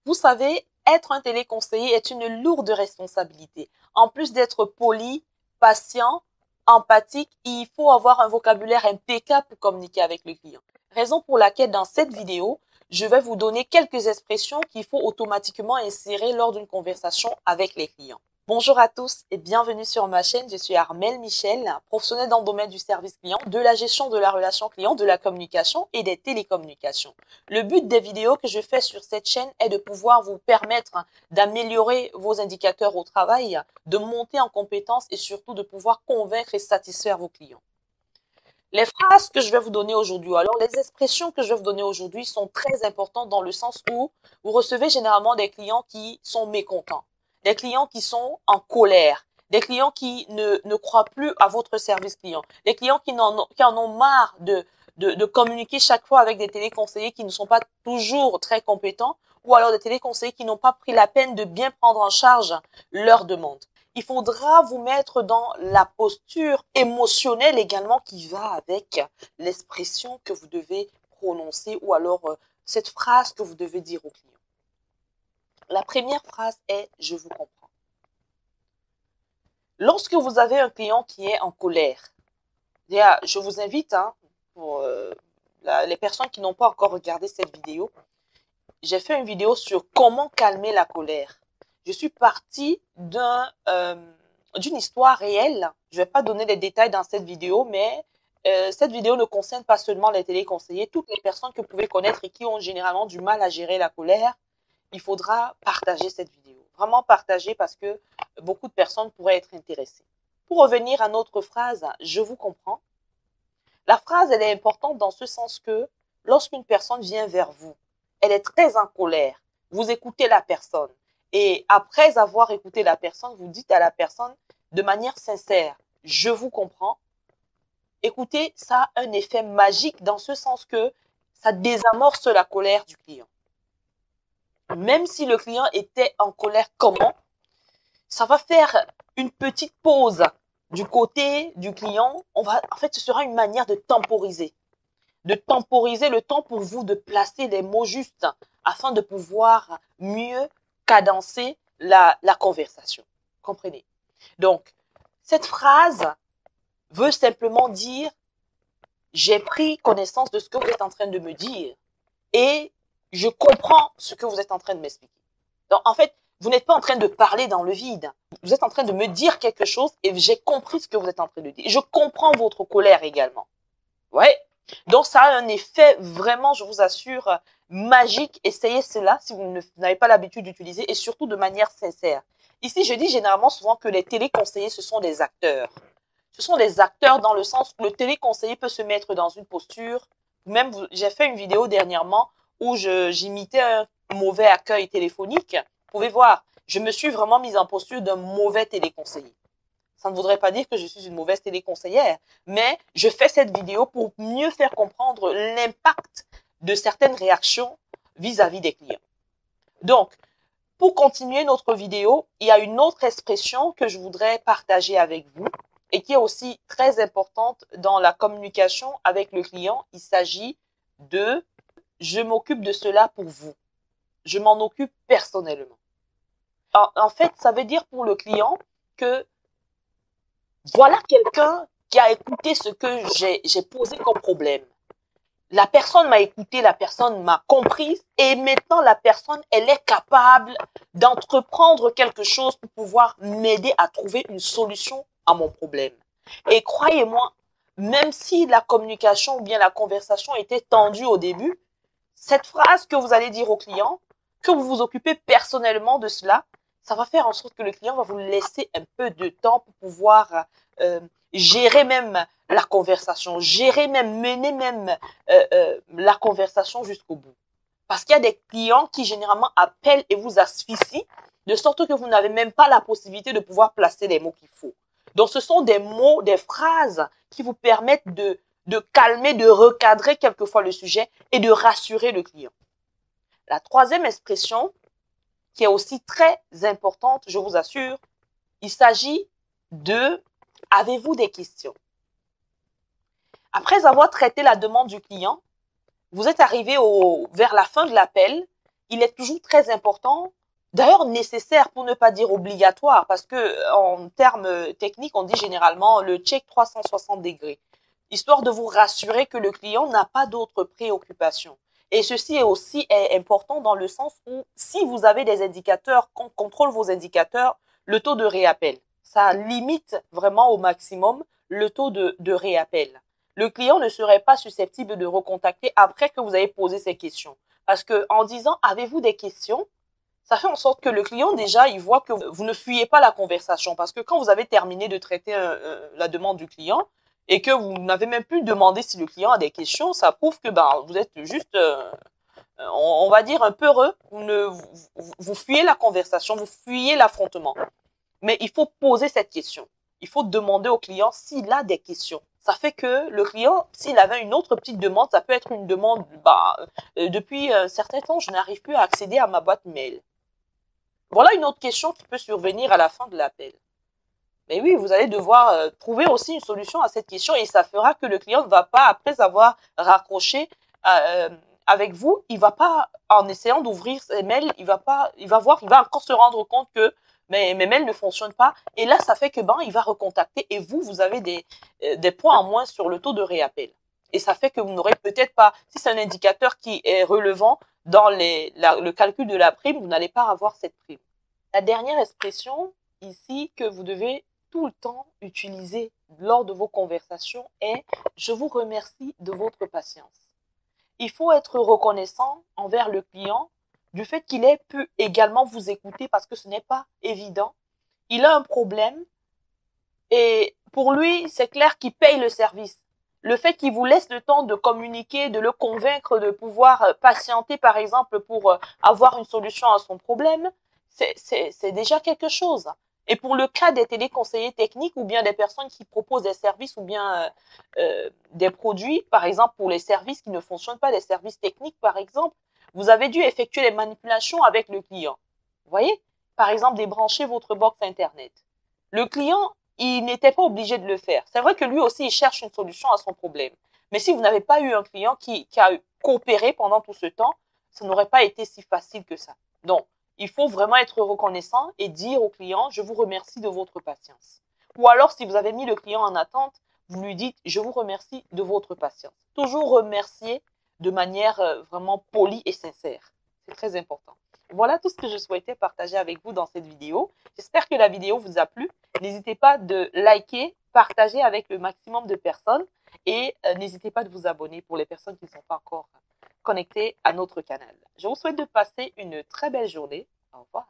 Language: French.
Vous savez, être un téléconseiller est une lourde responsabilité. En plus d'être poli, patient, empathique, il faut avoir un vocabulaire impeccable pour communiquer avec le client. Raison pour laquelle dans cette vidéo, je vais vous donner quelques expressions qu'il faut automatiquement insérer lors d'une conversation avec les clients. Bonjour à tous et bienvenue sur ma chaîne. Je suis Armelle Michel, professionnelle dans le domaine du service client, de la gestion de la relation client, de la communication et des télécommunications. Le but des vidéos que je fais sur cette chaîne est de pouvoir vous permettre d'améliorer vos indicateurs au travail, de monter en compétences et surtout de pouvoir convaincre et satisfaire vos clients. Les phrases que je vais vous donner aujourd'hui, alors les expressions que je vais vous donner aujourd'hui sont très importantes dans le sens où vous recevez généralement des clients qui sont mécontents, des clients qui sont en colère, des clients qui ne croient plus à votre service client, des clients qui en ont marre de communiquer chaque fois avec des téléconseillers qui ne sont pas toujours très compétents ou alors des téléconseillers qui n'ont pas pris la peine de bien prendre en charge leurs demandes. Il faudra vous mettre dans la posture émotionnelle également qui va avec l'expression que vous devez prononcer ou alors cette phrase que vous devez dire au client. La première phrase est « je vous comprends ». Lorsque vous avez un client qui est en colère, je vous invite, pour les personnes qui n'ont pas encore regardé cette vidéo, j'ai fait une vidéo sur comment calmer la colère. Je suis partie d'une histoire réelle. Je ne vais pas donner les détails dans cette vidéo, mais cette vidéo ne concerne pas seulement les téléconseillers. Toutes les personnes que vous pouvez connaître et qui ont généralement du mal à gérer la colère, il faudra partager cette vidéo. Vraiment partager parce que beaucoup de personnes pourraient être intéressées. Pour revenir à notre phrase « je vous comprends », la phrase elle est importante dans ce sens que lorsqu'une personne vient vers vous, elle est très en colère, vous écoutez la personne et après avoir écouté la personne, vous dites à la personne de manière sincère « je vous comprends ». Écoutez, ça a un effet magique dans ce sens que ça désamorce la colère du client. Même si le client était en colère comment, ça va faire une petite pause du côté du client. En fait, ce sera une manière de temporiser le temps pour vous de placer les mots justes afin de pouvoir mieux cadencer la conversation. Comprenez? Donc, cette phrase veut simplement dire « j'ai pris connaissance de ce que vous êtes en train de me dire et je comprends ce que vous êtes en train de m'expliquer ». Donc, en fait, vous n'êtes pas en train de parler dans le vide. Vous êtes en train de me dire quelque chose et j'ai compris ce que vous êtes en train de dire. Je comprends votre colère également. Ouais. Donc, ça a un effet vraiment, je vous assure, magique. Essayez cela si vous n'avez pas l'habitude d'utiliser et surtout de manière sincère. Ici, je dis généralement souvent que les téléconseillers, ce sont des acteurs. Ce sont des acteurs dans le sens où le téléconseiller peut se mettre dans une posture. Même, j'ai fait une vidéo dernièrement où j'imitais un mauvais accueil téléphonique. Vous pouvez voir, je me suis vraiment mise en posture d'un mauvais téléconseiller. Ça ne voudrait pas dire que je suis une mauvaise téléconseillère, mais je fais cette vidéo pour mieux faire comprendre l'impact de certaines réactions vis-à-vis des clients. Donc, pour continuer notre vidéo, il y a une autre expression que je voudrais partager avec vous et qui est aussi très importante dans la communication avec le client. Il s'agit de « je m'occupe de cela pour vous ». Je m'en occupe personnellement. En fait, ça veut dire pour le client que voilà quelqu'un qui a écouté ce que j'ai posé comme problème. La personne m'a écouté, la personne m'a comprise et maintenant la personne, elle est capable d'entreprendre quelque chose pour pouvoir m'aider à trouver une solution à mon problème. Et croyez-moi, même si la communication ou bien la conversation était tendue au début, cette phrase que vous allez dire au client, que vous vous occupez personnellement de cela, ça va faire en sorte que le client va vous laisser un peu de temps pour pouvoir gérer même la conversation, mener même la conversation jusqu'au bout. Parce qu'il y a des clients qui généralement appellent et vous asphyxient, de sorte que vous n'avez même pas la possibilité de pouvoir placer les mots qu'il faut. Donc ce sont des mots, des phrases qui vous permettent de calmer, de recadrer quelquefois le sujet et de rassurer le client. La troisième expression, qui est aussi très importante, je vous assure, il s'agit de « avez-vous des questions ?» Après avoir traité la demande du client, vous êtes arrivé vers la fin de l'appel il est toujours très important, d'ailleurs nécessaire pour ne pas dire obligatoire, parce que en termes techniques, on dit généralement le check 360 degrés, histoire de vous rassurer que le client n'a pas d'autres préoccupations. Et ceci est aussi important dans le sens où si vous avez des indicateurs, qu'on contrôle vos indicateurs, le taux de réappel, ça limite vraiment au maximum le taux de réappel. Le client ne serait pas susceptible de recontacter après que vous avez posé ces questions. Parce que en disant avez-vous des questions, ça fait en sorte que le client déjà il voit que vous ne fuyez pas la conversation. Parce que quand vous avez terminé de traiter la demande du client et que vous n'avez même plus demandé si le client a des questions, ça prouve que vous êtes juste on va dire un peu heureux. Vous fuyez la conversation, vous fuyez l'affrontement. Mais il faut poser cette question. Il faut demander au client s'il a des questions. Ça fait que le client, s'il avait une autre petite demande, ça peut être une demande, depuis un certain temps, je n'arrive plus à accéder à ma boîte mail. Voilà une autre question qui peut survenir à la fin de l'appel. Mais oui, vous allez devoir trouver aussi une solution à cette question et ça fera que le client ne va pas, après avoir raccroché avec vous, il va pas, en essayant d'ouvrir ses mails, il va voir, il va encore se rendre compte que mes mails ne fonctionnent pas. Et là, ça fait que il va recontacter et vous avez des points en moins sur le taux de réappel. Et ça fait que vous n'aurez peut-être pas, si c'est un indicateur qui est relevant dans le calcul de la prime, vous n'allez pas avoir cette prime. La dernière expression ici que vous devez tout le temps utiliser lors de vos conversations est « Je vous remercie de votre patience ». Il faut être reconnaissant envers le client du fait qu'il ait pu également vous écouter parce que ce n'est pas évident. Il a un problème et pour lui, c'est clair qu'il paye le service. Le fait qu'il vous laisse le temps de communiquer, de le convaincre, de pouvoir patienter par exemple pour avoir une solution à son problème, c'est déjà quelque chose. Et pour le cas des téléconseillers techniques ou bien des personnes qui proposent des services ou bien des produits, par exemple pour les services qui ne fonctionnent pas, des services techniques par exemple, vous avez dû effectuer les manipulations avec le client. Vous voyez? Par exemple, débrancher votre box Internet. Le client, il n'était pas obligé de le faire. C'est vrai que lui aussi, il cherche une solution à son problème. Mais si vous n'avez pas eu un client qui a coopéré pendant tout ce temps, ça n'aurait pas été si facile que ça. Donc, il faut vraiment être reconnaissant et dire au client, je vous remercie de votre patience. Ou alors, si vous avez mis le client en attente, vous lui dites, je vous remercie de votre patience. Toujours remercier de manière vraiment polie et sincère. C'est très important. Voilà tout ce que je souhaitais partager avec vous dans cette vidéo. J'espère que la vidéo vous a plu. N'hésitez pas de liker, partager avec le maximum de personnes et n'hésitez pas de vous abonner pour les personnes qui ne sont pas encore connectées à notre canal. Je vous souhaite de passer une très belle journée. Au revoir.